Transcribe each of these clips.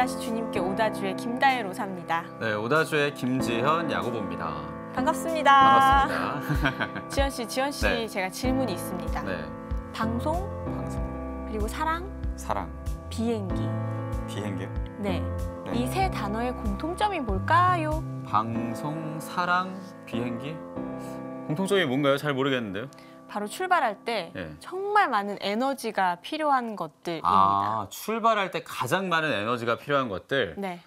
다시 주님께 오다주의 김다혜 로사입니다. 네, 오다주의 김지현 야구보입니다. 반갑습니다. 반갑습니다. 지현 씨, 네. 제가 질문이 있습니다. 네, 방송, 방송, 그리고 사랑, 비행기. 비행기요? 네. 네. 이 세 단어의 공통점이 뭘까요? 방송, 사랑, 비행기? 공통점이 뭔가요? 잘 모르겠는데요. 바로 출발할 때 네. 정말 많은 에너지가 필요한 것들입니다. 아, 출발할 때 가장 많은 에너지가 필요한 것들. 네.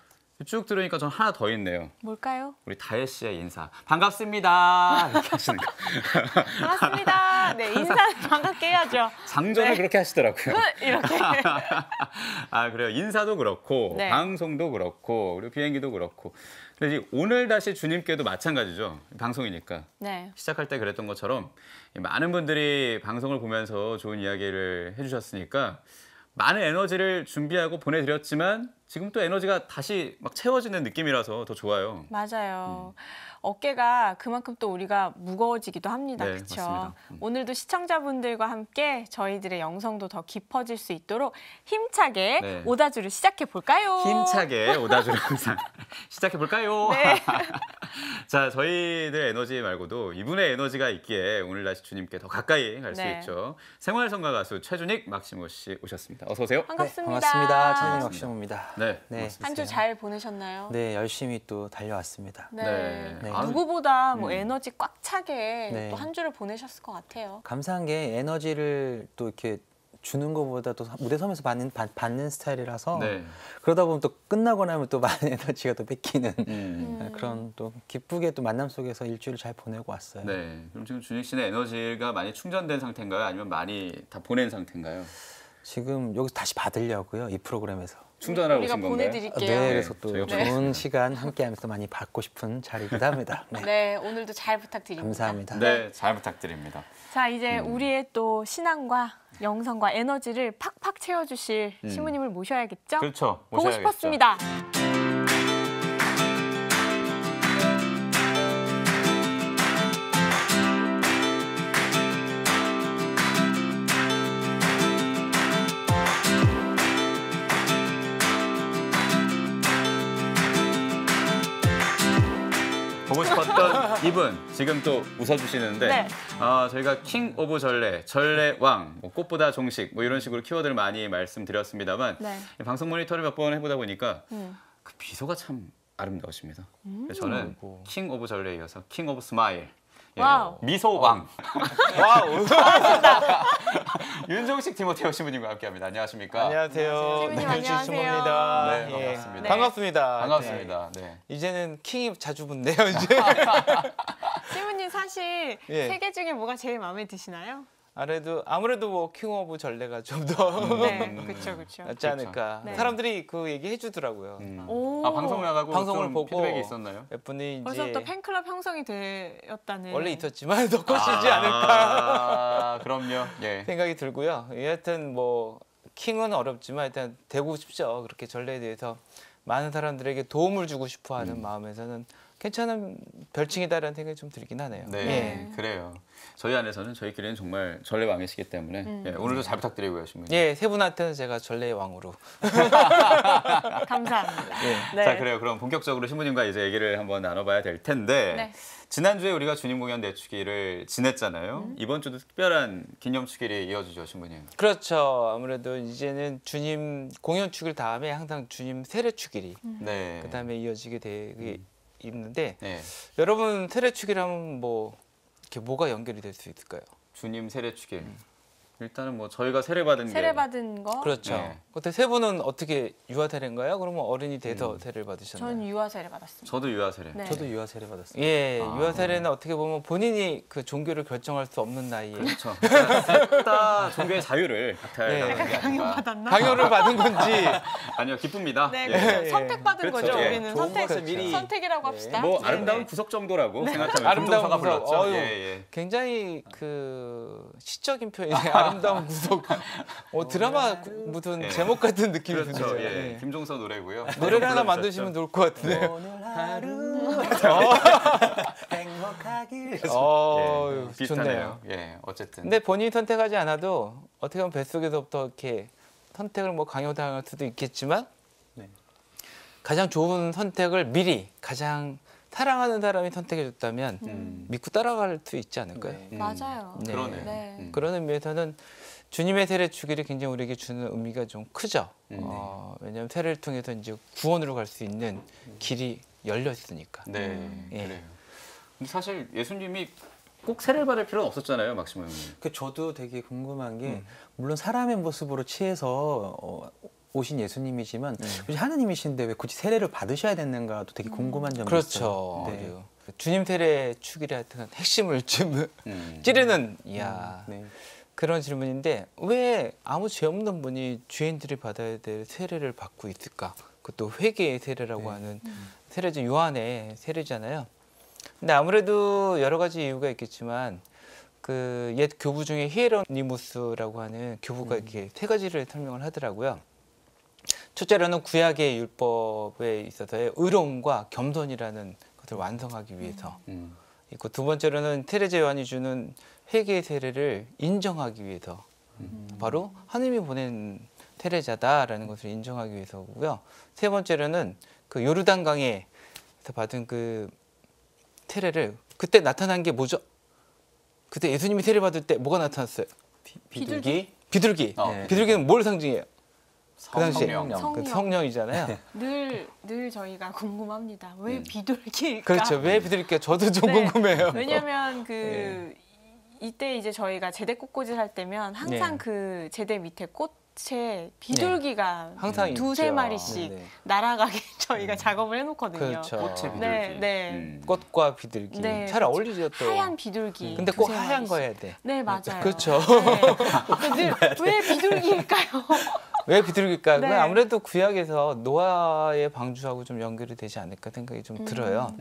쭉 들으니까 전 하나 더 있네요. 뭘까요? 우리 다혜 씨의 인사. 반갑습니다. 이렇게 하시는 거. 반갑습니다. 네, 인사 반갑게 해야죠. 장전을 네. 그렇게 하시더라고요. 이렇게. 아, 그래요. 인사도 그렇고 네. 방송도 그렇고 그리고 비행기도 그렇고. 근데 이제 오늘 다시 주님께도 마찬가지죠. 방송이니까. 네. 시작할 때 그랬던 것처럼 많은 분들이 방송을 보면서 좋은 이야기를 해주셨으니까 많은 에너지를 준비하고 보내드렸지만 지금 또 에너지가 다시 막 채워지는 느낌이라서 더 좋아요. 맞아요. 어깨가 그만큼 또 우리가 무거워지기도 합니다. 네, 그렇죠? 맞습니다. 오늘도 시청자분들과 함께 저희들의 영성도 더 깊어질 수 있도록 힘차게 네. 오다주를 시작해 볼까요? 힘차게 오다주를 항상 시작해 볼까요? 네. 자, 저희들 에너지 말고도 이분의 에너지가 있기에 오늘 다시 주님께 더 가까이 갈 수 네. 있죠. 생활성가 가수 최준익 막시모 씨 오셨습니다. 어서 오세요. 반갑습니다. 네, 반갑습니다. 최진희 막시모입니다. 네, 네. 반갑습니다. 한 주 잘 보내셨나요? 네, 열심히 또 달려왔습니다. 네. 네. 누구보다 뭐 에너지 꽉 차게 네. 또 한 주를 보내셨을 것 같아요. 감사한 게 에너지를 또 이렇게 주는 것보다 또 무대 서면서 받는 스타일이라서 네. 그러다 보면 또 끝나고 나면 또 많은 에너지가 또 뺏기는 음. 그런 또 기쁘게 또 만남 속에서 일주일을 잘 보내고 왔어요. 네. 그럼 지금 준익 씨는 에너지가 많이 충전된 상태인가요? 아니면 많이 다 보낸 상태인가요? 지금 여기서 다시 받으려고요. 이 프로그램에서. 충전하러 우리가 오신 건가요? 보내드릴게요. 네, 그래서 또 저희가 좋은 시간 함께하면서 많이 받고 싶은 자리이기도 합니다. 네. 네, 오늘도 잘 부탁드립니다. 감사합니다. 네, 잘 부탁드립니다. 자, 이제 우리의 또 신앙과 영성과 에너지를 팍팍 채워주실 신부님을 모셔야겠죠? 그렇죠. 보고 모셔야겠죠. 싶었습니다. 보고 싶었던 이분 지금 또 웃어주시는데 네. 저희가 킹 오브 전래, 전래 왕, 뭐 꽃보다 종식 뭐 이런 식으로 키워드를 많이 말씀드렸습니다만 네. 방송 모니터를 몇 번 해보다 보니까 그 비소가 참 아름다우십니다. 그래서 저는 킹 오브 전래에 이어서 킹 오브 스마일. 예, 와우. 미소 왕. 와우. 윤종식 티모테오 신부님과 함께합니다. 안녕하십니까? 안녕하세요. 신부님 안녕하세요. 신부입니다. 네, 예. 반갑습니다. 반갑습니다. 반갑습니다. 네. 네. 이제는 킹이 자주 붙네요. 이제 신부님 사실 예. 세 개 중에 뭐가 제일 마음에 드시나요? 아무래도 뭐 킹 오브 전래가 좀 더 네, 그렇죠, 그렇죠. 낫지 않을까. 네. 사람들이 그 얘기 해주더라고요. 오. 방송 나가고 방송을 좀 보고 피드백이 있었나요? 몇 분이 이제 벌써부터 팬클럽 형성이 되었다는. 원래 있었지만 더 커지지 않을까 아, 그럼요. 예. 생각이 들고요. 여하튼 뭐 킹은 어렵지만 일단 되고 싶죠. 그렇게 전래에 대해서 많은 사람들에게 도움을 주고 싶어하는 마음에서는 괜찮은 별칭이다라는 생각이 좀 들긴 하네요. 네, 그래요. 저희 안에서는 저희끼리는 정말 전래 왕이시기 때문에 예, 오늘도 잘 부탁드리고요, 신부님. 예, 세 분한테는 제가 전래의 왕으로. 감사합니다. 네. 자, 그래요. 그럼 본격적으로 신부님과 이제 얘기를 한번 나눠봐야 될 텐데 네. 지난주에 우리가 주님 공연 내축일을 지냈잖아요. 이번 주도 특별한 기념축일이 이어지죠, 신부님. 그렇죠. 아무래도 이제는 주님 공연 축일 다음에 항상 주님 세례 축일이 네. 그다음에 이어지게 되게 있는데 네. 여러분 세례 축일하면 뭐 이렇게 뭐가 연결이 될 수 있을까요? 주님 세례축일. 일단은 뭐 저희가 세례받은 세례 게 받은 거. 그렇죠. 네. 그때 세 분은 어떻게 유아 세례인가요? 그러면 어른이 돼서 세례를 받으셨나요? 전 유아 세례 받았습니다. 저도 유아 세례. 네. 저도 유아 세례 받았어요. 예, 유아 세례는 어떻게 보면 본인이 그 종교를 결정할 수 없는 나이에 그렇죠. 셋다 종교의 자유를 박탈당한 게 아닌가. 강요받았나? 강요를 받은 건지 아니요, 기쁩니다. 네, 예. 그렇죠. 예. 선택받은 그렇죠. 거죠. 예. 우리는 좋은 것을 선택, 미리- 선택이라고 합시다. 뭐 네, 아름다운 네. 구속 정도라고 생각하면 아름다운 금종서가 구속. 불렀죠. 어휴. 예, 예. 굉장히 그 시적인 표현이에요. 아름다운 구속. 드라마 무슨 예. 제목 같은 느낌이 그렇죠. 드네요. 예. 예. 김종서 노래고요. 노래를 하나 불러주셨죠. 만드시면 좋을 것 같은데. 오늘 하루 행복하길. 어, 예, 좋네요. 비슷하네요. 예, 어쨌든. 근데 본인이 선택하지 않아도 어떻게 보면 뱃속에서부터 이렇게 선택을 뭐 강요당할 수도 있겠지만 네. 가장 좋은 선택을 미리 가장 사랑하는 사람이 선택해줬다면 믿고 따라갈 수 있지 않을까요? 맞아요. 네. 그러네. 네. 그런 의미에서는 주님의 세례 주기를 굉장히 우리에게 주는 의미가 좀 크죠. 왜냐하면 세례를 통해서 이제 구원으로 갈 수 있는 길이 열려 있으니까. 네, 예. 그래요. 근데 사실 예수님이 꼭 세례를 받을 필요는 없었잖아요, 막시모 형님. 그 저도 되게 궁금한 게 물론 사람의 모습으로 취해서 오신 예수님이지만 굳이 하느님이신데 왜 굳이 세례를 받으셔야 됐는가도 되게 궁금한 점이 그렇죠. 있어요. 네. 맞아요. 주님 세례 주기를 하여튼 핵심을 좀 찌르는 네. 그런 질문인데 왜 아무 죄 없는 분이 죄인들이 받아야 될 세례를 받고 있을까? 그것도 회개의 세례라고 하는 세례죠. 요한의 세례잖아요. 근데 아무래도 여러 가지 이유가 있겠지만 그 옛 교부 중에 히에로니무스라고 하는 교부가 이렇게 세 가지를 설명을 하더라고요. 첫째로는 구약의 율법에 있어서의 의로움과 겸손이라는 것을 완성하기 위해서 있고 두 번째로는 테레제 요한이 주는 회개의 세례를 인정하기 위해서 바로 하느님이 보낸 테레자다라는 것을 인정하기 위해서고요. 세 번째로는 그 요르단강에서 받은 그 세례를 그때 나타난 게 뭐죠? 그때 예수님이 세례 받을 때 뭐가 나타났어요? 비둘기? 비둘기. 네. 비둘기는 뭘 상징해요? 그 당시에 성령. 그 성령이잖아요. 늘 저희가 궁금합니다. 왜 비둘기일까? 그렇죠. 왜 비둘기일까? 저도 좀 네. 궁금해요. 왜냐하면 그 이때 이제 저희가 제대 꽃꽂이를 할 때면 항상 네. 그 제대 밑에 꽃에 비둘기가 항상 두세 있죠. 마리씩 네. 날아가게 저희가 작업을 해놓거든요. 그렇죠. 꽃의 비둘기. 네, 네. 꽃과 비둘기 네, 잘 그렇죠. 어울리죠 또. 하얀 비둘기. 근데 꼭 두세 하얀 마리씩. 거 해야 돼. 네, 맞아요. 그렇죠. 네. 왜 비둘기일까요? 왜 비둘기일까? 네. 그건 아무래도 구약에서 노아의 방주하고 좀 연결이 되지 않을까 생각이 좀 들어요.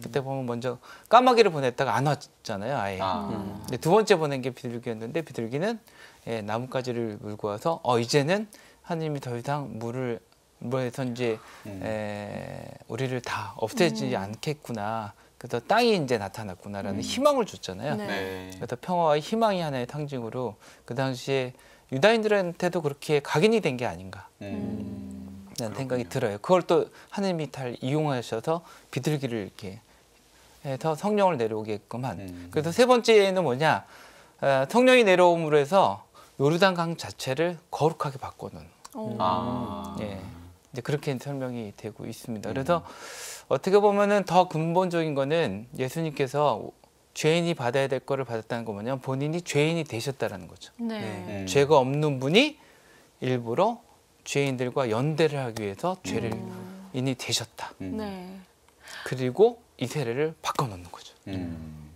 그때 보면 먼저 까마귀를 보냈다가 안 왔잖아요, 아예. 근데 두 번째 보낸 게 비둘기였는데 비둘기는 나뭇가지를 물고 와서 이제는 하나님이 더 이상 물에서 이제 우리를 다 없애지 않겠구나. 그래서 땅이 이제 나타났구나라는 희망을 줬잖아요. 네. 네. 그래서 평화와 희망이 하나의 상징으로 그 당시에 유다인들한테도 그렇게 각인이 된 게 아닌가 라는 생각이 들어요. 그걸 또 하나님이 잘 이용하셔서 비둘기를 이렇게 해서 성령을 내려오게끔 한. 그래서 세 번째는 뭐냐? 성령이 내려옴으로 해서 요르단강 자체를 거룩하게 바꿔놓은. 예, 이제 그렇게 설명이 되고 있습니다. 그래서 어떻게 보면은 더 근본적인 거는 예수님께서 죄인이 받아야 될 거를 받았다는 거 뭐냐면 본인이 죄인이 되셨다라는 거죠. 네. 죄가 없는 분이 일부러 죄인들과 연대를 하기 위해서 죄를 인이 되셨다. 네. 그리고 이 세례를 바꿔놓는 거죠.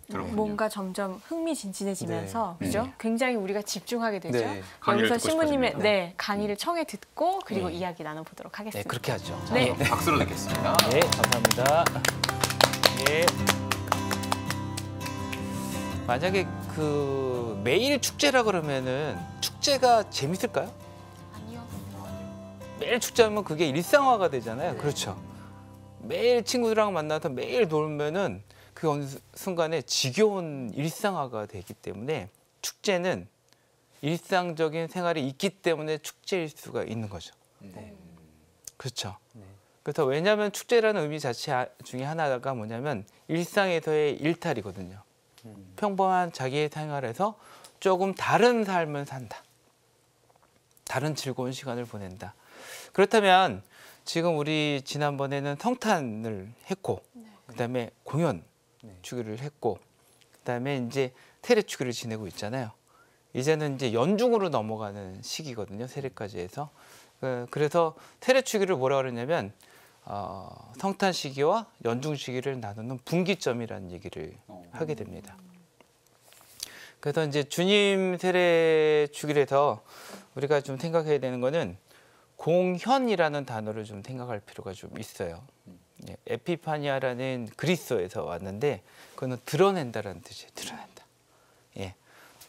그렇군요. 뭔가 점점 흥미진진해지면서 그죠? 굉장히 우리가 집중하게 되죠. 네. 강의를 여기서 듣고 신부님의 싶어집니다. 강의를 청해 듣고 그리고 이야기 나눠보도록 네, 하겠습니다. 그렇게 하죠. 네. 박수로 듣겠습니다. 네, 감사합니다. 예. 만약에 그 매일 축제라 그러면은 축제가 재밌을까요? 아니요. 매일 축제하면 그게 일상화가 되잖아요. 그렇죠. 매일 친구들이랑 만나서 매일 놀면은 그 어느 순간에 지겨운 일상화가 되기 때문에 축제는 일상적인 생활이 있기 때문에 축제일 수가 있는 거죠. 그렇죠. 그래서 왜냐하면 축제라는 의미 자체 중에 하나가 뭐냐면 일상에서의 일탈이거든요. 평범한 자기의 생활에서 조금 다른 삶을 산다. 다른 즐거운 시간을 보낸다. 그렇다면 지금 우리 지난번에는 성탄을 했고 그다음에 공연 주기를 했고 그다음에 이제 세례 주기를 지내고 있잖아요. 이제는 이제 연중으로 넘어가는 시기거든요. 세례까지 해서. 그래서 세례 주기를 뭐라 그러냐면 성탄 시기와 연중 시기를 나누는 분기점이라는 얘기를 하게 됩니다. 그래서 이제 주님 세례 주기에서 우리가 좀 생각해야 되는 거는 공현이라는 단어를 좀 생각할 필요가 좀 있어요. 에피파니아라는 그리스어에서 왔는데 그거는 드러낸다라는 뜻이에요. 드러낸다. 예.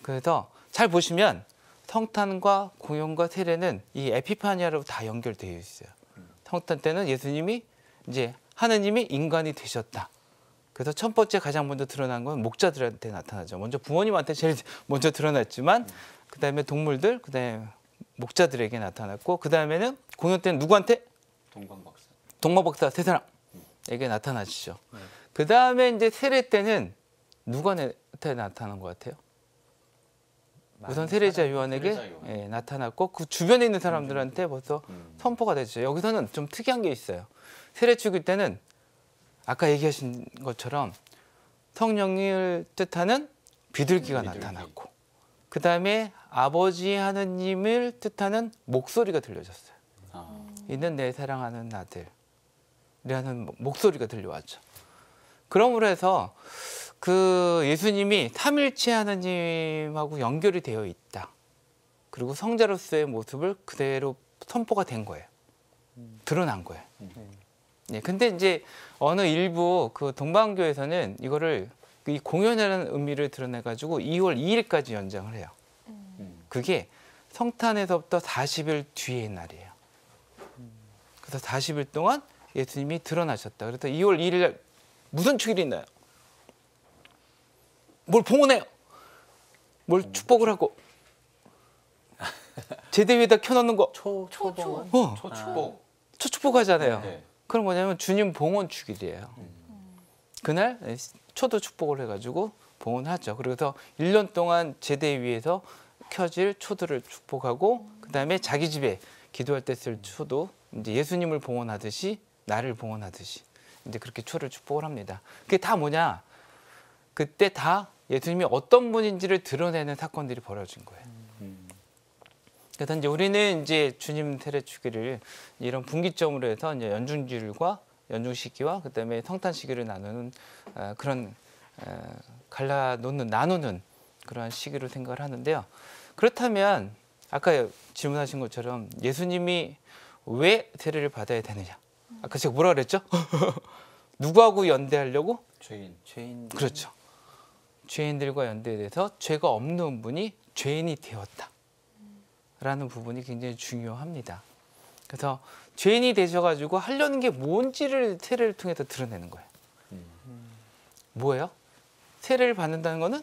그래서 잘 보시면 성탄과 공연과 세례는 이 에피파니아로 다 연결되어 있어요. 성탄 때는 예수님이 이제 하느님이 인간이 되셨다. 그래서 첫 번째 가장 먼저 드러난 건 목자들한테 나타나죠. 먼저 부모님한테 제일 먼저 드러났지만 그다음에 동물들, 그다음에 목자들에게 나타났고 그다음에는 공연 때는 누구한테? 동마박사 세사랑에게 나타나시죠. 그 다음에 이제 세례 때는 누구한테 나타난 것 같아요? 우선 세례자 요한에게 예, 나타났고 그 주변에 있는 사람들한테 벌써 선포가 됐죠. 여기서는 좀 특이한 게 있어요. 세례 축일 때는 아까 얘기하신 것처럼 성령을 뜻하는 비둘기가 나타났고 그 다음에 아버지 하느님을 뜻하는 목소리가 들려졌어요. 이는 내 사랑하는 아들이라는 목소리가 들려왔죠. 그러므로 해서 그 예수님이 삼일체 하나님하고 연결이 되어 있다. 그리고 성자로서의 모습을 그대로 선포가 된 거예요. 드러난 거예요. 네, 근데 이제 어느 일부 그 동방교에서는 이거를 이 공연이라는 의미를 드러내가지고 2월 2일까지 연장을 해요. 그게 성탄에서부터 40일 뒤의 날이에요. 그래서 40일 동안 예수님이 드러나셨다. 그래서 2월 2일 무슨 축일이 있나요? 뭘 봉헌해요? 뭘 축복을 하고 제대 위에다 켜놓는 거 초봉헌? 초축복. 초축복 하잖아요. 네. 그럼 뭐냐면 주님 봉헌 축일이에요. 그날 초도 축복을 해가지고 봉헌하죠. 그래서 1년 동안 제대 위에서 켜질 초도를 축복하고 그 다음에 자기 집에 기도할 때 쓸 초도 이제 예수님을 봉헌하듯이 나를 봉헌하듯이 이제 그렇게 초를 축복을 합니다. 그게 다 뭐냐? 그때 다 예수님이 어떤 분인지를 드러내는 사건들이 벌어진 거예요. 그래서 이제 우리는 이제 주님 세례 축일을 이런 분기점으로 해서 이제 연중주일과 연중 시기와 그다음에 성탄 시기를 나누는 그런 나누는 그러한 시기로 생각을 하는데요. 그렇다면 아까 질문하신 것처럼 예수님이 왜 세례를 받아야 되느냐? 아까 제가 뭐라 그랬죠? 누구하고 연대하려고? 죄인. 그렇죠. 죄인들과 연대돼서 죄가 없는 분이 죄인이 되었다. 라는 부분이 굉장히 중요합니다. 그래서 죄인이 되셔가지고 하려는 게 뭔지를 세례를 통해서 드러내는 거예요. 뭐예요? 세례를 받는다는 거는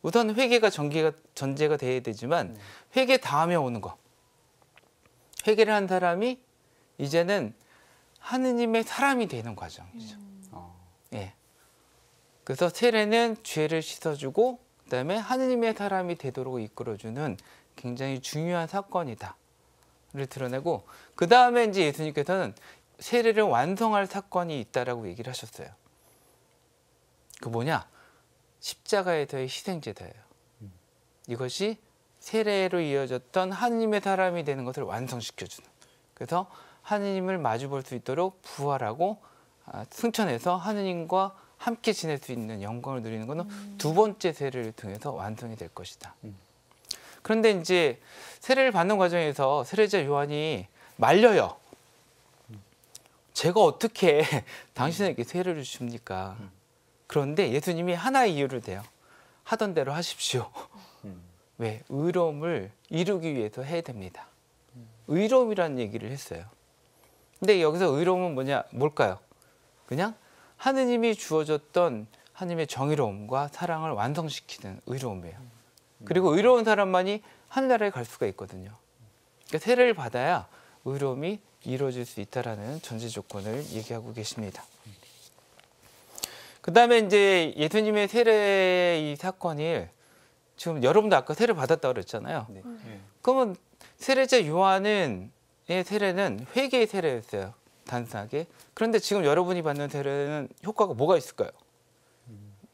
우선 회개가 전제가 돼야 되지만 회개 다음에 오는 거. 회개를 한 사람이 이제는 하느님의 사람이 되는 과정이죠. 예. 그래서 세례는 죄를 씻어주고 그다음에 하느님의 사람이 되도록 이끌어주는 굉장히 중요한 사건이다를 드러내고 그 다음에 이제 예수님께서는 세례를 완성할 사건이 있다라고 얘기를 하셨어요. 그 뭐냐? 십자가에서의 희생제다예요. 이것이 세례로 이어졌던 하느님의 사람이 되는 것을 완성시켜주는. 그래서 하느님을 마주볼 수 있도록 부활하고 승천해서 하느님과 함께 지낼 수 있는 영광을 누리는 것은 두 번째 세례를 통해서 완성이 될 것이다. 그런데 이제 세례를 받는 과정에서 세례자 요한이 말려요. 제가 어떻게 당신에게 세례를 줍니까? 그런데 예수님이 하나의 이유를 대요. 하던 대로 하십시오. 왜? 의로움을 이루기 위해서 해야 됩니다. 의로움이라는 얘기를 했어요. 근데 여기서 의로움은 뭘까요? 그냥 하느님이 주어졌던 하느님의 정의로움과 사랑을 완성시키는 의로움이에요. 그리고 의로운 사람만이 하늘나라에 갈 수가 있거든요. 그러니까 세례를 받아야 의로움이 이루어질 수 있다라는 전제 조건을 얘기하고 계십니다. 그 다음에 이제 예수님의 세례 이 사건이 지금 여러분도 아까 세례 받았다고 그랬잖아요. 네. 그러면 세례자 요한의 세례는 회개의 세례였어요. 단순하게. 그런데 지금 여러분이 받는 세례는 효과가 뭐가 있을까요?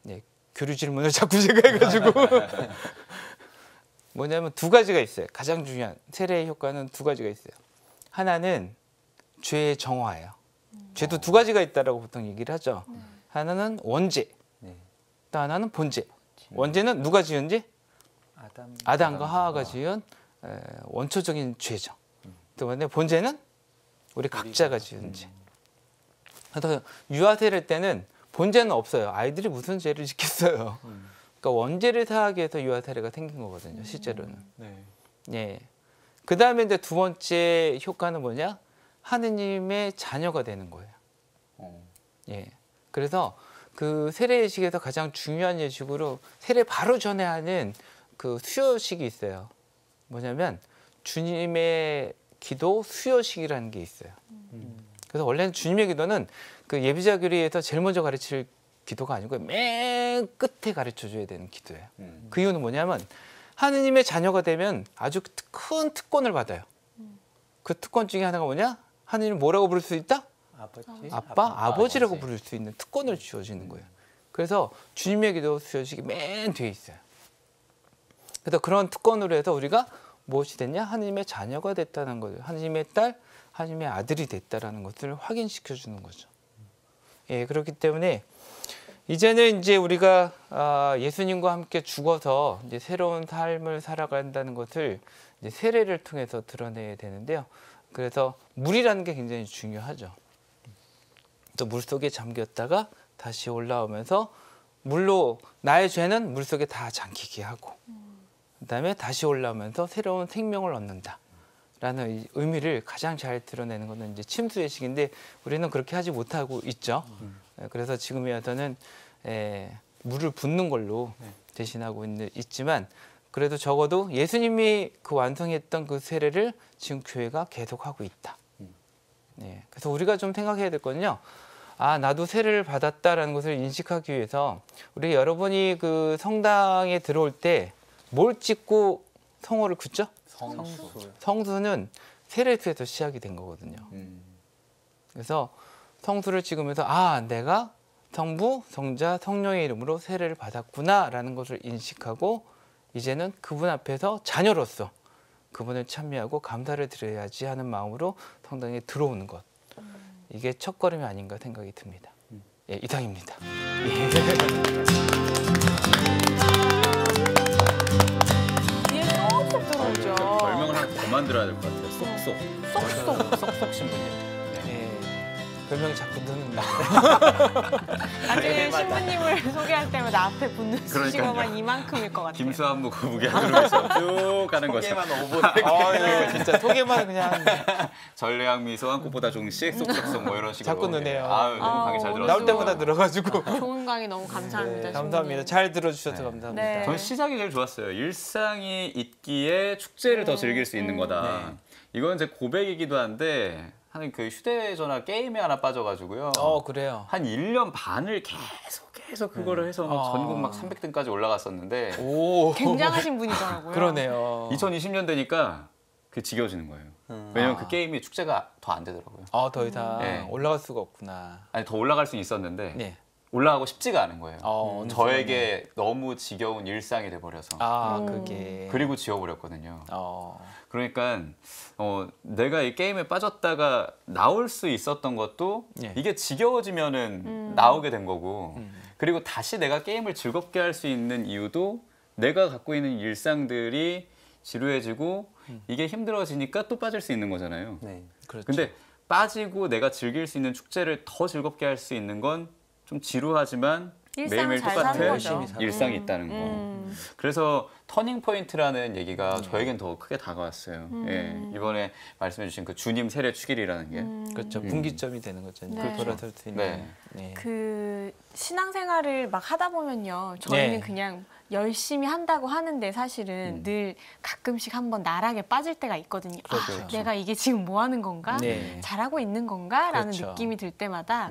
네, 교류 질문을 자꾸 제가 해가지고 뭐냐면 두 가지가 있어요. 가장 중요한 세례의 효과는 두 가지가 있어요. 하나는 죄의 정화예요. 죄도 두 가지가 있다라고 보통 얘기를 하죠. 하나는 원죄, 또 하나는 본죄. 원죄는 누가 지은지? 아담과 하와가 지은 원초적인 죄죠. 두 번째 본죄는 우리 각자가 지은 죄. 그래서 유아 세례 때는 본죄는 없어요. 아이들이 무슨 죄를 짓겠어요. 그러니까 원죄를 사하기 위해서 유아 세례가 생긴 거거든요. 실제로는. 예. 그 다음에 이제 두 번째 효과는 뭐냐? 하느님의 자녀가 되는 거예요. 예. 그래서 그 세례 예식에서 가장 중요한 예식으로 세례 바로 전에 하는 그 수요식이 있어요. 뭐냐면 주님의 기도 수요식이라는 게 있어요. 그래서 원래는 주님의 기도는 그 예비자 교리에서 제일 먼저 가르칠 기도가 아니고 맨 끝에 가르쳐 줘야 되는 기도예요. 그 이유는 뭐냐면 하느님의 자녀가 되면 아주 큰 특권을 받아요. 그 특권 중에 하나가 뭐냐? 하느님을 뭐라고 부를 수 있다? 아빠, 아버지라고 부를 수 있는 특권을 주어지는 거예요. 그래서 주님의 기도 수여식이 맨 뒤에 있어요. 그래서 그런 특권으로 해서 우리가 무엇이 됐냐? 하느님의 자녀가 됐다는 거예요. 하느님의 딸, 하느님의 아들이 됐다라는 것을 확인시켜 주는 거죠. 예, 그렇기 때문에 이제는 이제 우리가 예수님과 함께 죽어서 이제 새로운 삶을 살아간다는 것을 이제 세례를 통해서 드러내야 되는데요. 그래서 물이라는 게 굉장히 중요하죠. 또 물 속에 잠겼다가 다시 올라오면서 물로 나의 죄는 물 속에 다 잠기게 하고 그다음에 다시 올라오면서 새로운 생명을 얻는다라는 이 의미를 가장 잘 드러내는 것은 이제 침수의식인데 우리는 그렇게 하지 못하고 있죠. 그래서 지금에 와서는 물을 붓는 걸로 대신하고 있지만 그래도 적어도 예수님이 그 완성했던 그 세례를 지금 교회가 계속하고 있다. 네, 그래서 우리가 좀 생각해야 될 거는요. 아, 나도 세례를 받았다라는 것을 인식하기 위해서 우리 여러분이 그 성당에 들어올 때 뭘 찍고 성호를 긋죠? 성수는 세례에서 시작이 된 거거든요. 그래서 성수를 찍으면서 아, 내가 성부, 성자, 성령의 이름으로 세례를 받았구나라는 것을 인식하고 이제는 그분 앞에서 자녀로서 그분을 찬미하고 감사를 드려야지 하는 마음으로 성당에 들어오는 것. 이게 첫걸음이 아닌가 생각이 듭니다. 예, 이상입니다. 뒤에 쏙쏙 들어오죠. 별명을 하나 더 만들어야 될 것 같아요. 쏙쏙. 쏙쏙. 쏙쏙 신부님. 예, 별명이 자꾸 느는다. 나중에 신부님을 소개할 때마다 앞에 붙는 그러니까요. 수식어만 이만큼일 것 같아요. 김수한무 거북이 하늘에서 쭉 가는 거죠. 진짜 소개만 그냥 전래양 미소 한 꽃보다 종씩 쏙쏙쏙 뭐 이런 식으로. 자꾸 느네요. 아유, 너무 강의 잘 오늘 들었어요. 나올 때마다 늘어가지고. 좋은 강의 너무 감사합니다. 네, 감사합니다. 잘 들어주셔서 네. 감사합니다. 네. 전 시작이 제일 좋았어요. 일상이 있기에 축제를 더 즐길 수 있는 거다. 네. 이건 제 고백이기도 한데 한 그 휴대전화 게임에 하나 빠져가지고요. 그래요. 한 1년 반을 계속 그거를 해서 막 전국 막 300등까지 올라갔었는데 오, 굉장하신 분이더라고요. 그러네요. 2020년 되니까 그 지겨워지는 거예요. 왜냐면 그 게임이 축제가 더 안 되더라고요. 더 이상 네. 올라갈 수가 없구나. 아니 더 올라갈 수는 있었는데 네. 올라가고 싶지가 않은 거예요. 어느 저에게 너무 지겨운 일상이 돼버려서 그게. 그리고 지워버렸거든요. 어. 그러니까 내가 이 게임에 빠졌다가 나올 수 있었던 것도 예. 이게 지겨워지면은 나오게 된 거고 그리고 다시 내가 게임을 즐겁게 할 수 있는 이유도 내가 갖고 있는 일상들이 지루해지고 이게 힘들어지니까 또 빠질 수 있는 거잖아요. 네. 그렇죠. 근데 빠지고 내가 즐길 수 있는 축제를 더 즐겁게 할 수 있는 건 좀 지루하지만 일상을 매일매일 잘 똑같은 사는 거죠. 일상이 있다는 거. 그래서 터닝 포인트라는 얘기가 저에겐 더 크게 다가왔어요. 예, 이번에 말씀해주신 그 주님 세례 축일이라는 게. 그렇죠. 분기점이 되는 거죠. 네. 돌아설 수 있는. 네. 네. 그 신앙생활을 막 하다 보면요. 저희는 네. 그냥 열심히 한다고 하는데 사실은 늘 가끔씩 한번 나락에 빠질 때가 있거든요. 그렇죠. 내가 이게 지금 뭐 하는 건가? 네. 잘하고 있는 건가? 라는 그렇죠. 느낌이 들 때마다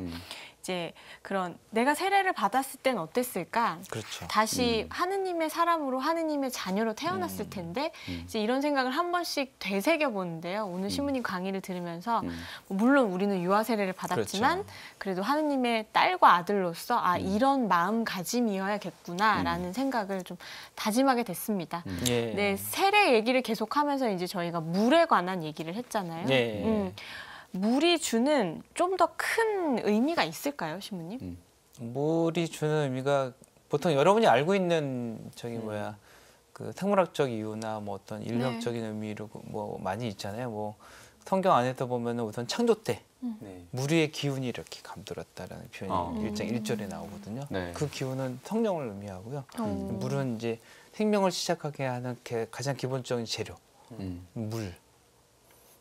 이제 그런 내가 세례를 받았을 땐 어땠을까? 그렇죠. 다시 하느님의 사람으로 하느님의 자녀로 태어났을 텐데 이제 이런 생각을 한 번씩 되새겨 보는데요. 오늘 신부님 강의를 들으면서 물론 우리는 유아 세례를 받았지만 그렇죠. 그래도 하느님의 딸과 아들로서 이런 마음가짐이어야겠구나라는 생각을 좀 다짐하게 됐습니다. 예. 네, 세례 얘기를 계속하면서 이제 저희가 물에 관한 얘기를 했잖아요. 예. 물이 주는 좀 더 큰 의미가 있을까요, 신부님? 물이 주는 의미가 보통 여러분이 알고 있는 그 생물학적 이유나 뭐 어떤 인류학적인 의미로 뭐 많이 있잖아요. 뭐 성경 안에서 보면은 우선 창조 때 네. 물 위의 기운이 이렇게 감돌았다라는 표현이 1장 1절에 나오거든요. 네. 그 기운은 성령을 의미하고요. 물은 이제 생명을 시작하게 하는 가장 기본적인 재료, 물.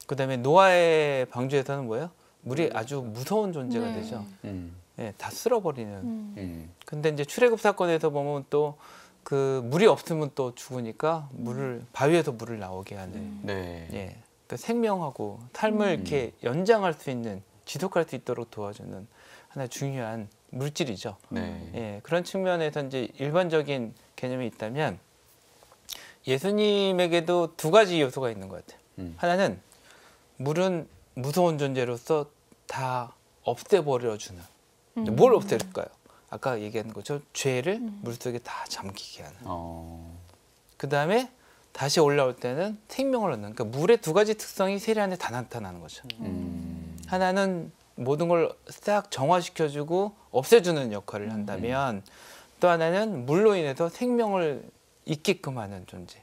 그다음에 노아의 방주에서는 뭐예요? 물이 아주 무서운 존재가 네. 되죠. 음. 네, 다 쓸어버리는. 음. 근데 이제 출애굽 사건에서 보면 또 그 물이 없으면 또 죽으니까 바위에서 물을 나오게 하는. 네. 예, 그 생명하고 삶을 이렇게 연장할 수 있는 지속할 수 있도록 도와주는 하나의 중요한 물질이죠. 네. 예, 그런 측면에서 이제 일반적인 개념이 있다면 예수님에게도 두 가지 요소가 있는 것 같아요. 하나는 물은 무서운 존재로서 다 없애버려주는. 뭘 없앨까요? 아까 얘기한 것처럼 죄를 물속에 다 잠기게 하는. 그 다음에 다시 올라올 때는 생명을 얻는. 그러니까 물의 두 가지 특성이 세례 안에 다 나타나는 거죠. 하나는 모든 걸 싹 정화시켜주고 없애주는 역할을 한다면 또 하나는 물로 인해서 생명을 있게끔 하는 존재.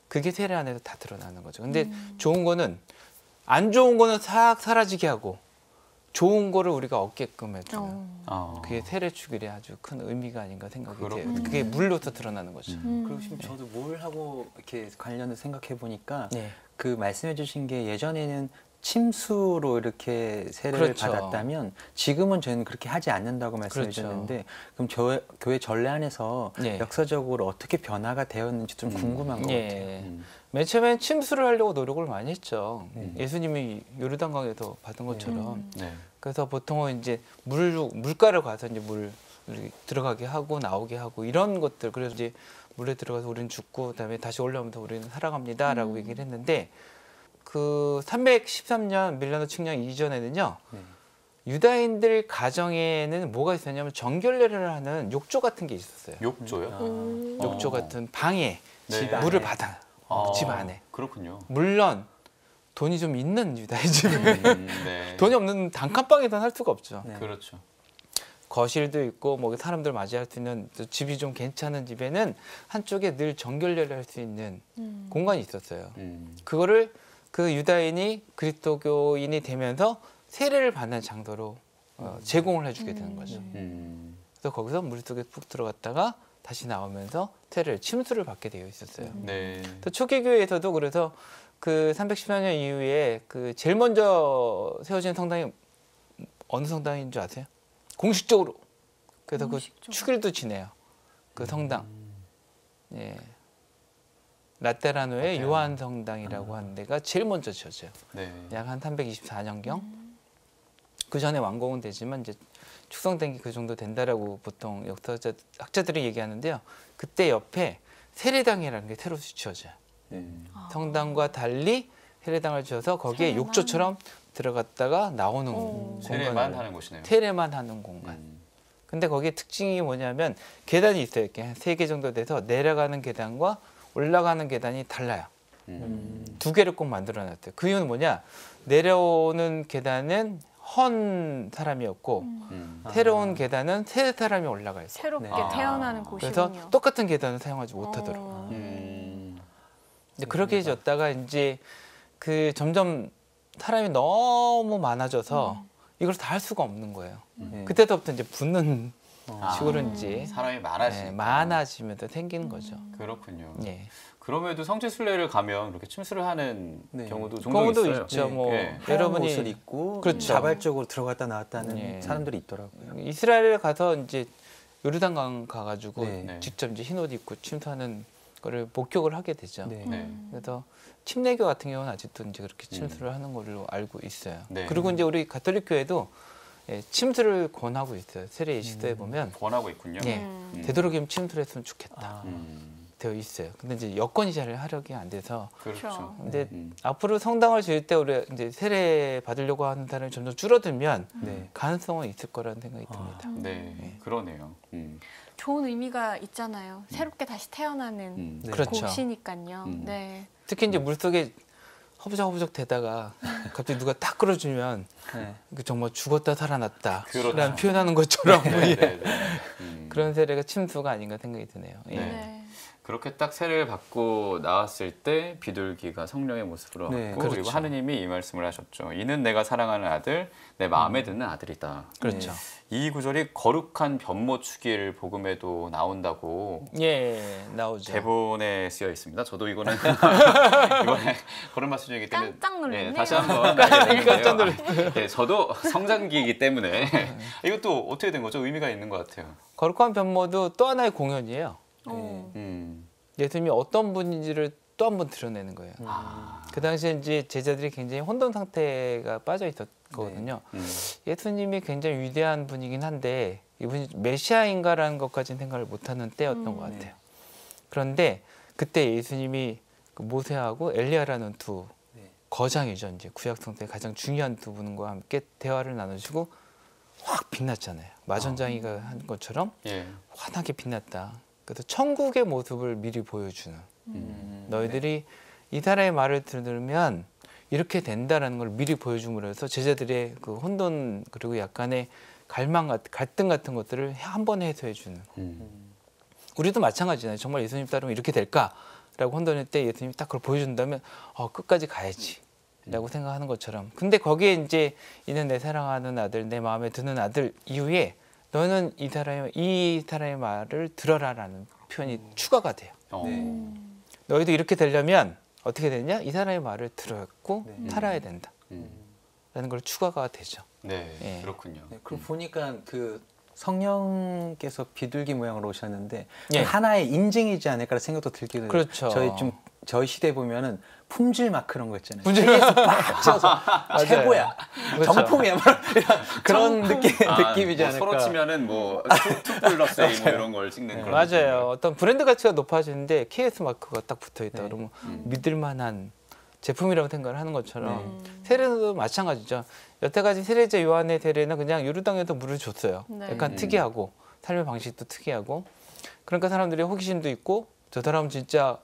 그게 세례 안에서 다 드러나는 거죠. 근데 좋은 거는 안 좋은 거는 싹 사라지게 하고 좋은 거를 우리가 얻게끔 해주는 그게 세례 축일의 아주 큰 의미가 아닌가 생각이 돼요. 그게 물로서 드러나는 거죠. 그리고 지금 저도 뭘 하고 이렇게 관련해서 생각해 보니까 네. 그 말씀해 주신 게 예전에는 침수로 이렇게 세례를 그렇죠. 받았다면 지금은 저희는 그렇게 하지 않는다고 말씀해 그렇죠. 주셨는데 그럼 교회 전례 안에서 네. 역사적으로 어떻게 변화가 되었는지 좀 궁금한 것 같아요. 예. 맨 처음엔 침수를 하려고 노력을 많이 했죠. 예수님이 요르단강에서 받은 것처럼. 네. 그래서 보통은 이제 물가를 가서 이제 물 들어가게 하고 나오게 하고 이런 것들. 그래서 이제 물에 들어가서 우리는 죽고 그다음에 다시 올라오면서 우리는 살아갑니다라고 얘기를 했는데 그 313년 밀라노 칙령 이전에는요. 유다인들 가정에는 뭐가 있었냐면 정결례를 하는 욕조 같은 게 있었어요. 욕조요? 욕조 같은 방에 네. 물을 받아 집 안에. 그렇군요. 물론 돈이 좀 있는 유다인 집은 네. 돈이 없는 단칸방에서는 할 수가 없죠. 네. 그렇죠. 거실도 있고 뭐 사람들 맞이할 수 있는 또 집이 좀 괜찮은 집에는 한쪽에 늘 정결례를 할 수 있는 공간이 있었어요. 그거를 그 유다인이 그리스도교인이 되면서 세례를 받는 장소로 제공을 해주게 되는 거죠. 그래서 거기서 물속에 푹 들어갔다가 다시 나오면서 세례를 침수를 받게 되어 있었어요. 네. 또 초기 교회에서도 그래서 그 314년 이후에 그 제일 먼저 세워진 성당이 어느 성당인 줄 아세요? 공식적으로. 그래서 공식적으로. 그 축일도 지내요. 그 성당. 예. 라테라노의 요한 성당이라고 하는 데가 제일 먼저 지어져요. 네. 약 한 324년경. 그 전에 완공은 되지만 이제 축성된 게 그 정도 된다라고 보통 학자들이 얘기하는데요. 그때 옆에 세례당이라는 게 새로 지어져요. 성당과 달리 세례당을 지어서 거기에 세례만? 욕조처럼 들어갔다가 나오는 세례만 공간을 하는 곳이네요. 세례만 하는 공간. 근데 거기에 특징이 뭐냐면 계단이 있어요. 이렇게 한 3개 정도 돼서 내려가는 계단과 올라가는 계단이 달라요. 2개를 꼭 만들어놨대요. 그 이유는 뭐냐? 내려오는 계단은 헌 사람이었고 새로운 계단은 새 사람이 올라가 있어요. 새롭게 네. 태어나는 그래서 곳이군요. 똑같은 계단을 사용하지 못하도록. 어. 근데 그렇게 해졌다가 이제 그 점점 사람이 너무 많아져서 이걸 다 할 수가 없는 거예요. 그때부터 이제 붙는 식으로 이제 사람이 많아지니까. 많아지면서 생기는 거죠. 그렇군요. 예. 그럼에도 성지순례를 가면 그렇게 침수를 하는 네. 경우도 종종 경우도 있어요. 있죠. 네. 뭐 네. 하얀 여러분이 옷을 입고 그렇죠. 자발적으로 들어갔다 나왔다는 예. 사람들이 있더라고요. 이스라엘에 가서 이제 요르단강 가가지고 네. 직접 이제 흰옷 입고 침수하는 거를 목격을 하게 되죠. 네. 네. 그래서 침례교 같은 경우는 아직도 이제 그렇게 침수를 하는 걸로 알고 있어요. 네. 그리고 이제 우리 가톨릭 교회도 예, 침수를 권하고 있어요. 세례 시도에 보면 권하고 있군요. 예, 되도록이면 침수를 했으면 좋겠다 아, 되어 있어요. 근데 이제 여건이 잘 하려기 안 돼서. 그렇죠. 근데 앞으로 성당을 지을 때 우리 이제 세례 받으려고 하는 사람이 점점 줄어들면 네. 가능성은 있을 거라는 생각이 듭니다. 네, 그러네요. 좋은 의미가 있잖아요. 새롭게 다시 태어나는 네. 그렇죠. 곳이니까요. 네. 특히 이제 물속에 허부적허부적 되다가 갑자기 누가 딱 끌어주면 네. 그 정말 죽었다 살아났다 그렇죠. 라는 표현하는 것처럼 네, 예. 네, 네. 그런 세례가 침수가 아닌가 생각이 드네요. 예. 네. 네. 그렇게 딱 세례를 받고 나왔을 때 비둘기가 성령의 모습으로 네, 왔고 그렇죠. 그리고 하느님이 이 말씀을 하셨죠. 이는 내가 사랑하는 아들, 내 마음에 드는 아들이다. 그렇죠. 이 구절이 거룩한 변모 축일 복음에도 나온다고 예, 나오죠. 대본에 쓰여 있습니다. 저도 이거는 이번에 그런 말씀이기 때문에 깜짝 놀랐네요. 다시 한번 알게 깜짝 됐는데요. 네, 저도 성장기이기 때문에 이것도 어떻게 된 거죠? 의미가 있는 것 같아요. 거룩한 변모도 또 하나의 공연이에요. 어. 음, 예수님이 어떤 분인지를 또 한 번 드러내는 거예요. 그 당시에 이제 제자들이 굉장히 혼돈 상태가 빠져 있었거든요. 예수님이 굉장히 위대한 분이긴 한데 이분이 메시아인가라는 것까지는 생각을 못하는 때였던 것 같아요. 그런데 그때 예수님이 그 모세하고 엘리야라는 두 거장이죠. 이제 구약 성서의 가장 중요한 두 분과 함께 대화를 나누시고 확 빛났잖아요. 마전장이가 한 것처럼 환하게 빛났다. 그래서 천국의 모습을 미리 보여주는 너희들이 이 사람의 말을 들으면 이렇게 된다라는 걸 미리 보여줌으로 해서 제자들의 그 혼돈 그리고 약간의 갈등 같은 것들을 한 번에 해소해주는 우리도 마찬가지잖아요. 정말 예수님 따르면 이렇게 될까라고 혼돈할 때 예수님이 딱 그걸 보여준다면 끝까지 가야지 라고 생각하는 것처럼 근데 거기에 이제 이는 내 사랑하는 아들 내 마음에 드는 아들 이후에 너는 이 사람의 말을 들어라라는 표현이 추가가 돼요. 너희도 이렇게 되려면 어떻게 되냐? 이 사람의 말을 들었고 살아야 된다. 라는 걸 추가가 되죠. 네, 그렇군요. 그리고 보니까 그 성령께서 비둘기 모양으로 오셨는데 예. 하나의 인증이지 않을까라는 생각도 들기도 해요. 그렇죠. 저희 시대 보면은 품질 막 그런 거 있잖아요. 품질 책에서 빡 찍어서 최고야, 그렇죠. 정품이야, 막 그런 느낌이지 않을까. 서로 치면은 뭐 투 플러스 A 뭐 이런 걸 찍는 그런. 맞아요. 어떤 브랜드 가치가 높아지는데 KS 마크가 딱 붙어 있다 네. 그러면 믿을만한 제품이라고 생각을 하는 것처럼 세례도 마찬가지죠. 여태까지 세례자 요한의 세례는 그냥 요르단에서 물을 줬어요. 네. 약간 특이하고 삶의 방식도 특이하고 그러니까 사람들이 호기심도 있고 저 사람은 진짜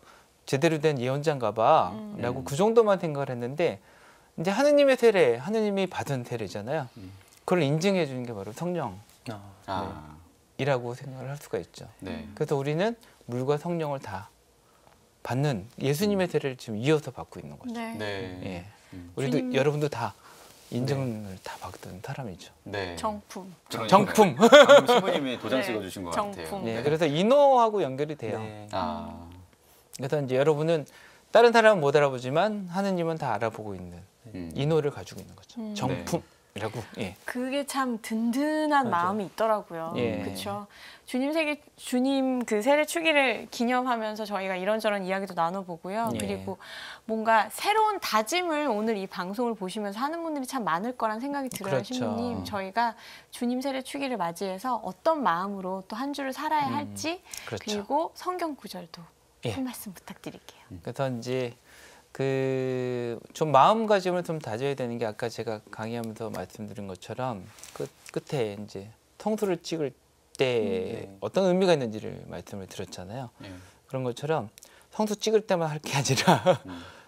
제대로 된 예언자인가 봐 라고 그 정도만 생각을 했는데 이제 하느님의 세례, 하느님이 받은 세례잖아요. 그걸 인증해 주는 게 바로 성령이라고 생각을 할 수가 있죠. 네. 그래서 우리는 물과 성령을 다 받는 예수님의 세례를 지금 이어서 받고 있는 거죠. 네. 네. 예. 우리도 주님- 여러분도 다 인증을 다 받던 사람이죠. 네. 정품. 그러니까요. 정품. 방금 신부님이 도장 네. 찍어주신 것 정품. 같아요. 예, 그래서 인호하고 연결이 돼요. 네. 그래서 이제 여러분은 다른 사람은 못 알아보지만 하느님은 다 알아보고 있는 인호를 가지고 있는 거죠. 정품이라고. 예. 그게 참 든든한 마음이 있더라고요. 예. 그렇죠. 주님 그 세례 축일을 기념하면서 저희가 이런저런 이야기도 나눠보고요. 예. 그리고 뭔가 새로운 다짐을 오늘 이 방송을 보시면서 하는 분들이 참 많을 거란 생각이 들어요, 그렇죠. 신부님. 저희가 주님 세례 축일을 맞이해서 어떤 마음으로 또 한 주를 살아야 할지 그렇죠. 그리고 성경 구절도 예. 한 말씀 부탁드릴게요. 그래서 이제 그 좀 마음가짐을 좀 다져야 되는 게 아까 제가 강의하면서 말씀드린 것처럼 끝에 이제 성수를 찍을 때 어떤 의미가 있는지를 말씀을 드렸잖아요. 그런 것처럼 성수 찍을 때만 할 게 아니라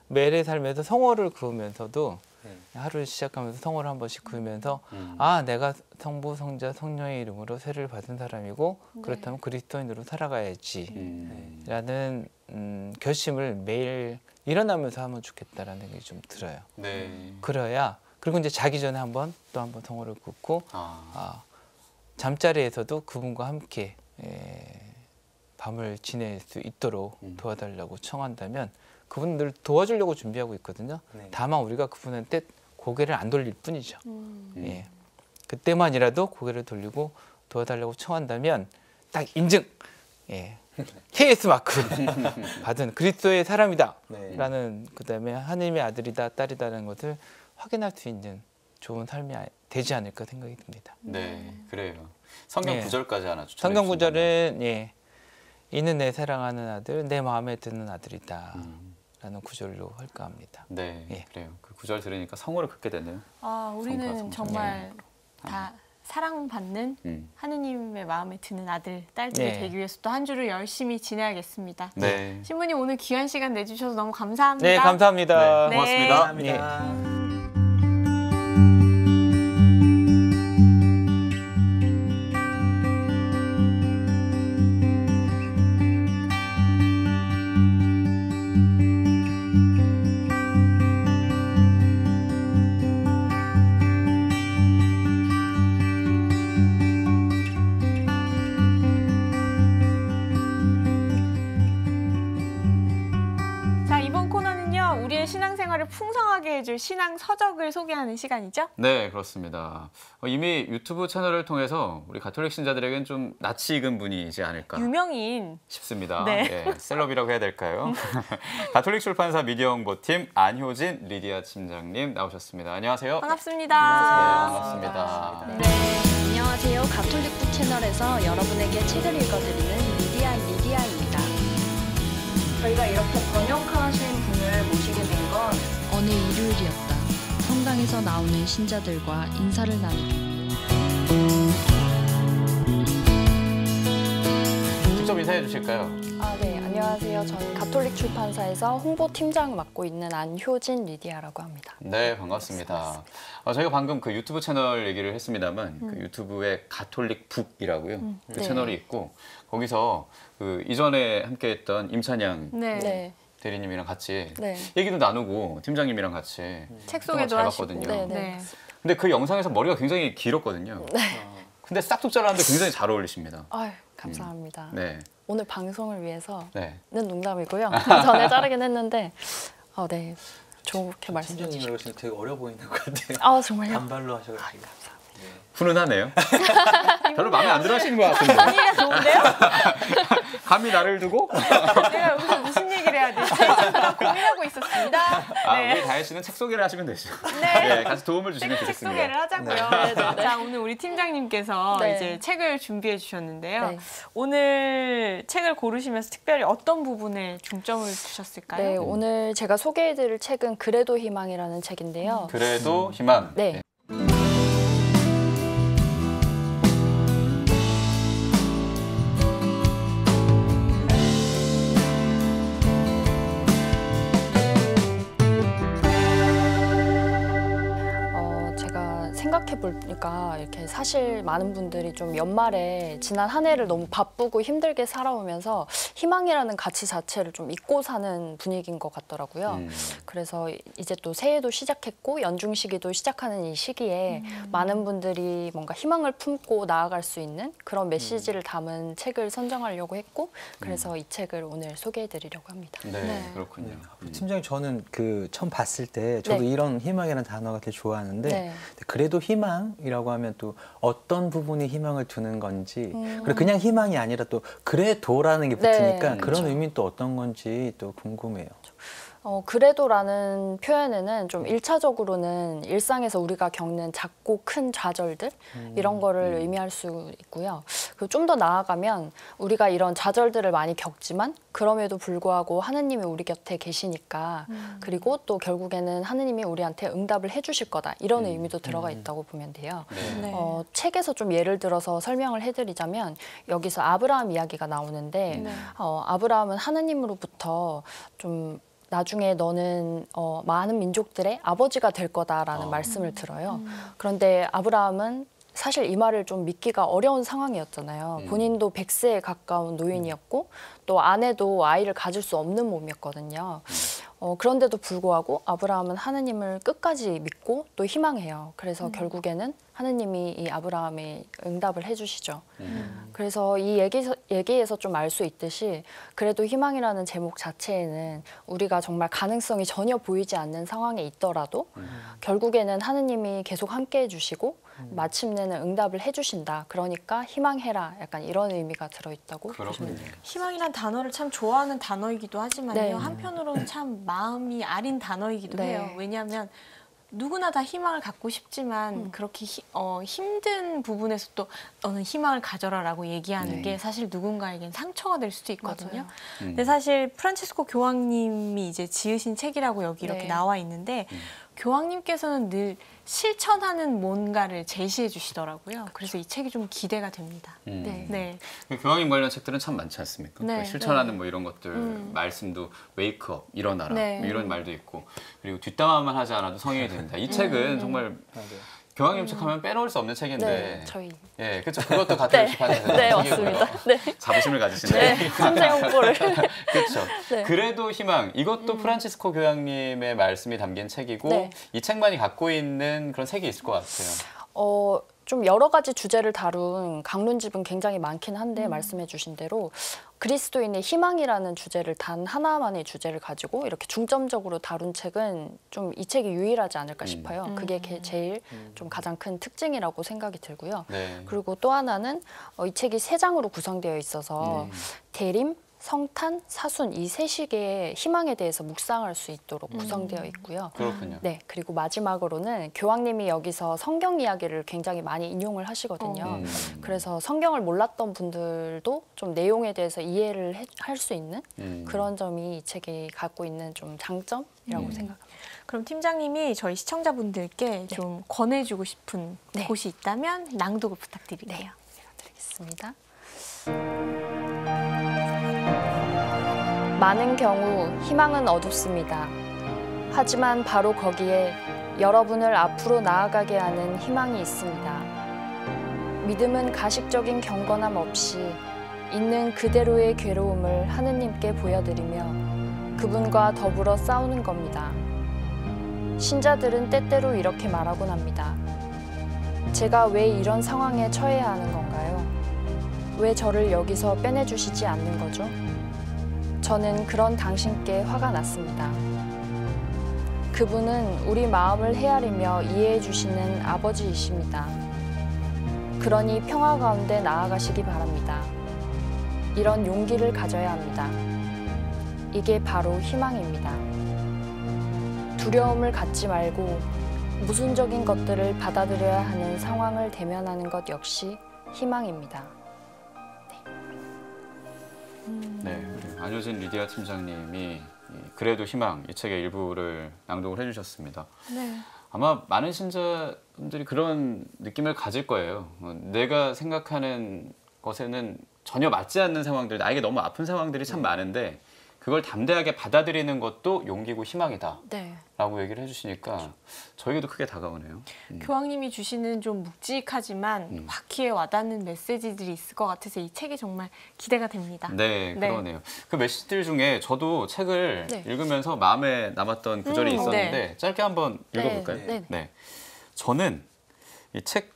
매일의 삶에서 성호를 그으면서도 하루를 시작하면서 성호를 한 번씩 그으면서 내가 성부, 성자, 성령의 이름으로 세례를 받은 사람이고 그렇다면 그리스도인으로 살아가야지 라는 결심을 매일 일어나면서 하면 좋겠다라는 생각이 좀 들어요. 네. 그래야 그리고 이제 자기 전에 또 한 번 성호를 긋고 잠자리에서도 그분과 함께 밤을 지낼 수 있도록 도와달라고 청한다면 그분은 늘 도와주려고 준비하고 있거든요. 네. 다만 우리가 그분한테 고개를 안 돌릴 뿐이죠. 예. 그때만이라도 고개를 돌리고 도와달라고 청한다면 딱 인증! 예. KS 마크 받은 그리스도의 사람이다 네. 라는 그다음에 하느님의 아들이다 딸이다라는 것을 확인할 수 있는 좋은 삶이 되지 않을까 생각이 듭니다. 네, 그래요. 성경 예. 구절까지 하나 추천해 성경 주시면. 구절은 이는 내 사랑하는 아들 내 마음에 드는 아들이다 라는 구절로 할까 합니다. 네, 예. 그래요. 그 구절 들으니까 성호를 긋게 되네요. 우리는 성과, 정말 다 사랑받는 하느님의 마음에 드는 아들, 딸들이 네. 되기 위해서 또 한 주를 열심히 지내야겠습니다. 네. 신부님 오늘 귀한 시간 내주셔서 너무 감사합니다. 네, 감사합니다. 네, 고맙습니다. 감사합니다. 자, 이번 코너는요. 우리의 신앙생활을 하루를 풍성하게 해줄 신앙 서적을 소개하는 시간이죠? 네, 그렇습니다. 이미 유튜브 채널을 통해서 우리 가톨릭 신자들에겐 좀 낯이 익은 분이지 않을까 유명인. 싶습니다. 네. 예, 셀럽이라고 해야 될까요? 가톨릭 출판사 미디어 홍보팀 안효진 리디아 팀장님 나오셨습니다. 안녕하세요. 반갑습니다. 네, 반갑습니다. 네. 안녕하세요. 가톨릭북 채널에서 여러분에게 책을 읽어드리는 리디아입니다. 저희가 이렇게 번역하신 분을 모시게 된 건 어느 일요일이었다. 성당에서 나오는 신자들과 인사를 나누기. 직접 인사해 주실까요? 네. 안녕하세요. 저는 가톨릭 출판사에서 홍보팀장 맡고 있는 안효진 리디아라고 합니다. 네, 반갑습니다. 저희가 방금 그 유튜브 채널 얘기를 했습니다만 그 유튜브에 가톨릭 북이라고요. 그 네. 채널이 있고 거기서 그 이전에 함께했던 임찬양 네. 대리님이랑 같이 네. 얘기도 나누고 팀장님이랑 같이 책 활동을 소개도 잘 하시고. 봤거든요. 네. 네. 근데 그 영상에서 머리가 굉장히 길었거든요. 근데 싹둑 잘랐는데 굉장히 잘 어울리십니다. 아유, 감사합니다. 네, 오늘 방송을 위해서는 네. 농담이고요. 전에 자르긴 했는데, 네. 좋게 말씀해 팀장님 주시고. 이러시면 되게 어려 보이는 것 같아요. 정말요? 단발로 하셔가지고. 훈훈하네요. 별로 마음에 안 들어 하시는 것 같은데. 분위기가 좋은데요? 감히 나를 두고? 내가 여기서 무슨 얘기를 해야 될지 잠깐 고민하고 있었습니다. 우리 다혜 씨는 책 소개를 하시면 되죠. 네. 같이 도움을 주시면 책 되겠습니다. 소개를 하자고요. 자, 오늘 우리 팀장님께서 네. 이제 책을 준비해 주셨는데요. 네. 오늘 책을 고르시면서 특별히 어떤 부분에 중점을 두셨을까요? 네, 오늘 제가 소개해드릴 책은 그래도 희망이라는 책인데요. 그래도 희망. 네. 제가 생각해 보니까 이렇게 사실 많은 분들이 좀 연말에 지난 한 해를 너무 바쁘고 힘들게 살아오면서 희망이라는 가치 자체를 좀 잊고 사는 분위기인 것 같더라고요. 그래서 이제 또 새해도 시작했고 연중 시기도 시작하는 이 시기에 많은 분들이 뭔가 희망을 품고 나아갈 수 있는 그런 메시지를 담은 책을 선정하려고 했고 그래서 이 책을 오늘 소개해 드리려고 합니다. 네, 그렇군요. 팀장님 저는 그 처음 봤을 때 저도 네. 이런 희망이라는 단어가 되게 좋아하는데 네. 그래도 희망이라고 하면 또 어떤 부분에 희망을 두는 건지 그리고 그냥 희망이 아니라 또 그래도라는 게 붙으니까 네, 그런 그렇죠. 의미는 또 어떤 건지 또 궁금해요. 그래도라는 표현에는 좀 1차적으로는 일상에서 우리가 겪는 작고 큰 좌절들 이런 거를 의미할 수 있고요. 그리고 좀 더 나아가면 우리가 이런 좌절들을 많이 겪지만 그럼에도 불구하고 하느님이 우리 곁에 계시니까 그리고 또 결국에는 하느님이 우리한테 응답을 해주실 거다 이런 의미도 들어가 있다고 보면 돼요. 네. 책에서 좀 예를 들어서 설명을 해드리자면 여기서 아브라함 이야기가 나오는데 아브라함은 하느님으로부터 좀 나중에 너는 많은 민족들의 아버지가 될 거다라는 말씀을 들어요. 그런데 아브라함은 사실 이 말을 좀 믿기가 어려운 상황이었잖아요. 본인도 100세에 가까운 노인이었고 또 아내도 아이를 가질 수 없는 몸이었거든요. 그런데도 불구하고 아브라함은 하느님을 끝까지 믿고 또 희망해요. 그래서 결국에는 하느님이 이 아브라함의 응답을 해주시죠. 그래서 이 얘기에서 좀 알 수 있듯이 그래도 희망이라는 제목 자체에는 우리가 정말 가능성이 전혀 보이지 않는 상황에 있더라도 결국에는 하느님이 계속 함께 해주시고 마침내는 응답을 해주신다. 그러니까 희망해라. 약간 이런 의미가 들어있다고 보시면 돼요. 희망이란 단어를 참 좋아하는 단어이기도 하지만요. 네. 한편으로는 참 마음이 아린 단어이기도 네. 해요. 왜냐하면 누구나 다 희망을 갖고 싶지만 그렇게 힘든 부분에서 또 너는 희망을 가져라라고 얘기하는 게 사실 누군가에겐 상처가 될 수도 있거든요. 맞아요. 근데 사실 프란치스코 교황님이 이제 지으신 책이라고 여기 이렇게 네. 나와 있는데 교황님께서는 늘 실천하는 뭔가를 제시해 주시더라고요. 그래서 이 책이 좀 기대가 됩니다. 네. 네. 교황님 관련 책들은 참 많지 않습니까? 네. 그 실천하는 뭐 이런 것들 말씀도 웨이크업 일어나라 네. 뭐 이런 말도 있고 그리고 뒷담화만 하지 않아도 성인이 된다. 이 책은 정말 교황님 책하면 빼놓을 수 없는 책인데 네, 저희. 예, 그렇죠. 그것도 가톨릭 출판사에서 네, 책이고요. 맞습니다. 네. 자부심을 가지시네. 네, 선제 홍보를. 그렇죠. 네. 그래도 희망. 이것도 프란치스코 교황님의 말씀이 담긴 책이고 네. 이 책만이 갖고 있는 그런 색이 있을 것 같아요. 좀 여러 가지 주제를 다룬 강론집은 굉장히 많긴 한데 말씀해 주신 대로 그리스도인의 희망이라는 주제를 단 하나만의 주제를 가지고 이렇게 중점적으로 다룬 책은 좀 이 책이 유일하지 않을까 싶어요. 그게 제일 좀 가장 큰 특징이라고 생각이 들고요. 네. 그리고 또 하나는 이 책이 3장으로 구성되어 있어서 대림, 성탄, 사순 이 3식의 희망에 대해서 묵상할 수 있도록 구성되어 있고요. 그렇군요. 네, 그리고 마지막으로는 교황님이 여기서 성경 이야기를 굉장히 많이 인용을 하시거든요. 그래서 성경을 몰랐던 분들도 좀 내용에 대해서 이해를 할 수 있는 그런 점이 이 책이 갖고 있는 좀 장점이라고 생각합니다. 그럼 팀장님이 저희 시청자분들께 좀 권해주고 싶은 네. 곳이 있다면 낭독을 부탁드릴게요. 드리겠습니다. 많은 경우 희망은 어둡습니다. 하지만 바로 거기에 여러분을 앞으로 나아가게 하는 희망이 있습니다. 믿음은 가식적인 경건함 없이 있는 그대로의 괴로움을 하느님께 보여드리며 그분과 더불어 싸우는 겁니다. 신자들은 때때로 이렇게 말하곤 합니다. 제가 왜 이런 상황에 처해야 하는 건가요? 왜 저를 여기서 빼내주시지 않는 거죠? 저는 그런 당신께 화가 났습니다. 그분은 우리 마음을 헤아리며 이해해 주시는 아버지이십니다. 그러니 평화 가운데 나아가시기 바랍니다. 이런 용기를 가져야 합니다. 이게 바로 희망입니다. 두려움을 갖지 말고 모순적인 것들을 받아들여야 하는 상황을 대면하는 것 역시 희망입니다. 네, 우리 안효진 리디아 팀장님이 그래도 희망 이 책의 일부를 낭독을 해주셨습니다. 네. 아마 많은 신자분들이 그런 느낌을 가질 거예요. 내가 생각하는 것에는 전혀 맞지 않는 상황들, 나에게 너무 아픈 상황들이 참 많은데 그걸 담대하게 받아들이는 것도 용기고 희망이다 네. 라고 얘기를 해주시니까 저에게도 크게 다가오네요. 교황님이 주시는 좀 묵직하지만 확히에 와닿는 메시지들이 있을 것 같아서 이 책이 정말 기대가 됩니다. 네, 그러네요. 그 메시지들 중에 저도 책을 네. 읽으면서 마음에 남았던 구절이 있었는데 네. 짧게 한번 읽어볼까요? 네. 네. 저는 이 책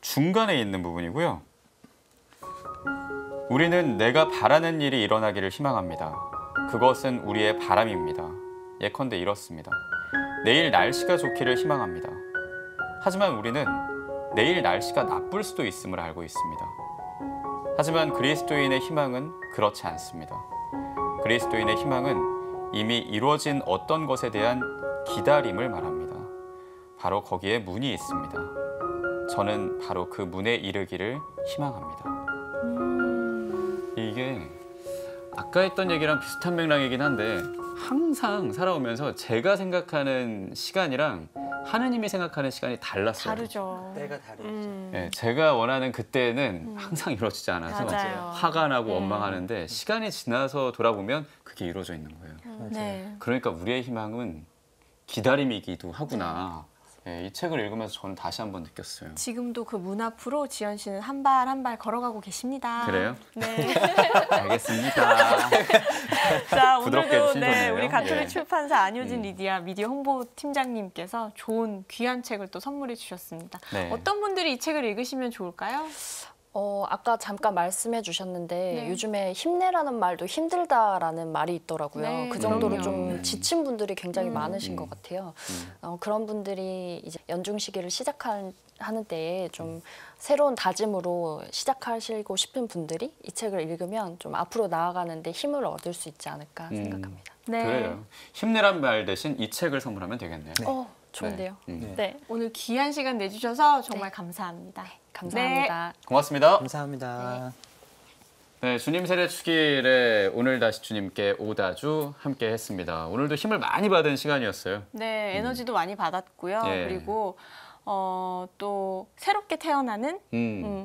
중간에 있는 부분이고요. 우리는 내가 바라는 일이 일어나기를 희망합니다. 그것은 우리의 바람입니다. 예컨대 이렇습니다. 내일 날씨가 좋기를 희망합니다. 하지만 우리는 내일 날씨가 나쁠 수도 있음을 알고 있습니다. 하지만 그리스도인의 희망은 그렇지 않습니다. 그리스도인의 희망은 이미 이루어진 어떤 것에 대한 기다림을 말합니다. 바로 거기에 문이 있습니다. 저는 바로 그 문에 이르기를 희망합니다. 이게 아까 했던 얘기랑 비슷한 맥락이긴 한데 항상 살아오면서 제가 생각하는 시간이랑 하느님이 생각하는 시간이 달랐어요. 다르죠. 때가 다르죠. 네, 제가 원하는 그때는 항상 이루어지지 않아서 맞아요. 화가 나고 원망하는데 시간이 지나서 돌아보면 그게 이루어져 있는 거예요. 네. 그러니까 우리의 희망은 기다림이기도 하구나. 이 책을 읽으면서 저는 다시 한번 느꼈어요. 지금도 그 문 앞으로 지연 씨는 한 발 한 발 걸어가고 계십니다. 그래요? 네. 알겠습니다. 자, 부드럽게 오늘도 해주시네요. 우리 가톨릭 예. 출판사 안효진 리디아 미디어 홍보 팀장님께서 좋은 귀한 책을 또 선물해 주셨습니다. 네. 어떤 분들이 이 책을 읽으시면 좋을까요? 아까 잠깐 말씀해 주셨는데 네. 요즘에 힘내라는 말도 힘들다라는 말이 있더라고요. 네, 그 정도로 그럼요. 좀 지친 분들이 굉장히 많으신 것 같아요. 그런 분들이 이제 연중 시기를 시작하는 때에 좀 새로운 다짐으로 시작하시고 싶은 분들이 이 책을 읽으면 좀 앞으로 나아가는데 힘을 얻을 수 있지 않을까 생각합니다. 네. 그래요. 힘내란 말 대신 이 책을 선물하면 되겠네요. 좋은데요. 네. 오늘 귀한 시간 내주셔서 정말 감사합니다. 감사합니다. 고맙습니다. 감사합니다. 네, 주님 세례축일에 오늘 다시 주님께 오다주 함께 했습니다. 오늘도 힘을 많이 받은 시간이었어요. 네, 에너지도 많이 받았고요. 예. 그리고 또 새롭게 태어나는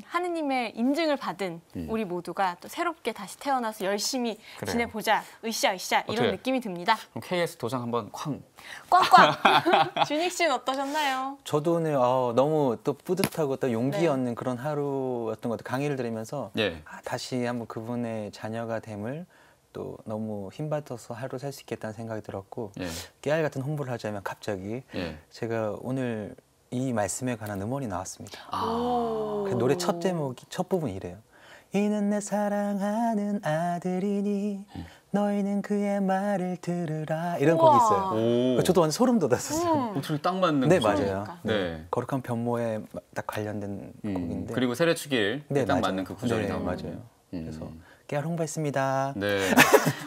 하느님의 인증을 받은 우리 모두가 또 새롭게 다시 태어나서 열심히 그래요. 지내보자, 으쌰 이런 어때요? 느낌이 듭니다. 그럼 KS 도장 한번 쾅. 꽝꽝! 준익 씨는 어떠셨나요? 저도 오늘 너무 또 뿌듯하고 또 용기 네. 얻는 그런 하루였던 것 같아요. 강의를 들으면서 예. 다시 한번 그분의 자녀가 됨을 또 너무 힘받아서 하루 살 수 있겠다는 생각이 들었고 예. 깨알 같은 홍보를 하자면 갑자기 예. 제가 오늘 이 말씀에 관한 음원이 나왔습니다. 오. 그 노래 첫 제목이 첫 부분이 이래요. 이는 내 사랑하는 아들이니 너희는 그의 말을 들으라. 이런 곡이 있어요. 오. 저도 완전 소름 돋았었어요. 목소리 딱 맞는 네, 목소리. 맞아요. 네. 거룩한 변모에 딱 관련된 곡인데. 그리고 세례축일 네, 딱 맞아요. 맞는 그 구절이 네, 나오고. 맞아요. 그래서 깨알 홍보했습니다. 네.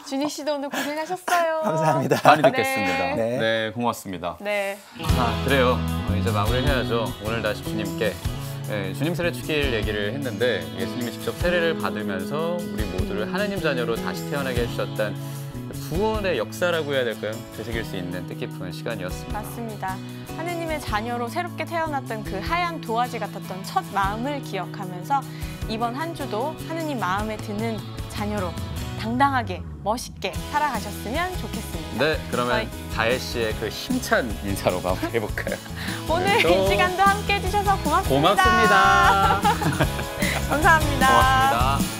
준희 씨도 오늘 고생하셨어요. 감사합니다. 많이 듣겠습니다. 네. 네. 네, 고맙습니다. 네. 아, 그래요. 이제 마무리를 해야죠. 오늘 다시 주님께 주님 세례축일 얘기를 했는데 예수님이 직접 세례를 받으면서 우리 모두를 하나님 자녀로 다시 태어나게 해주셨던 구원의 역사라고 해야 될까요? 되새길 수 있는 뜻깊은 시간이었습니다. 맞습니다. 하느님의 자녀로 새롭게 태어났던 그 하얀 도화지 같았던 첫 마음을 기억하면서 이번 한 주도 하느님 마음에 드는 자녀로 당당하게 멋있게 살아가셨으면 좋겠습니다. 네, 그러면 다혜 씨의 그 힘찬 인사로 마무리해볼까요? 오늘 이 시간도 함께 해주셔서 고맙습니다. 고맙습니다. 감사합니다. 고맙습니다.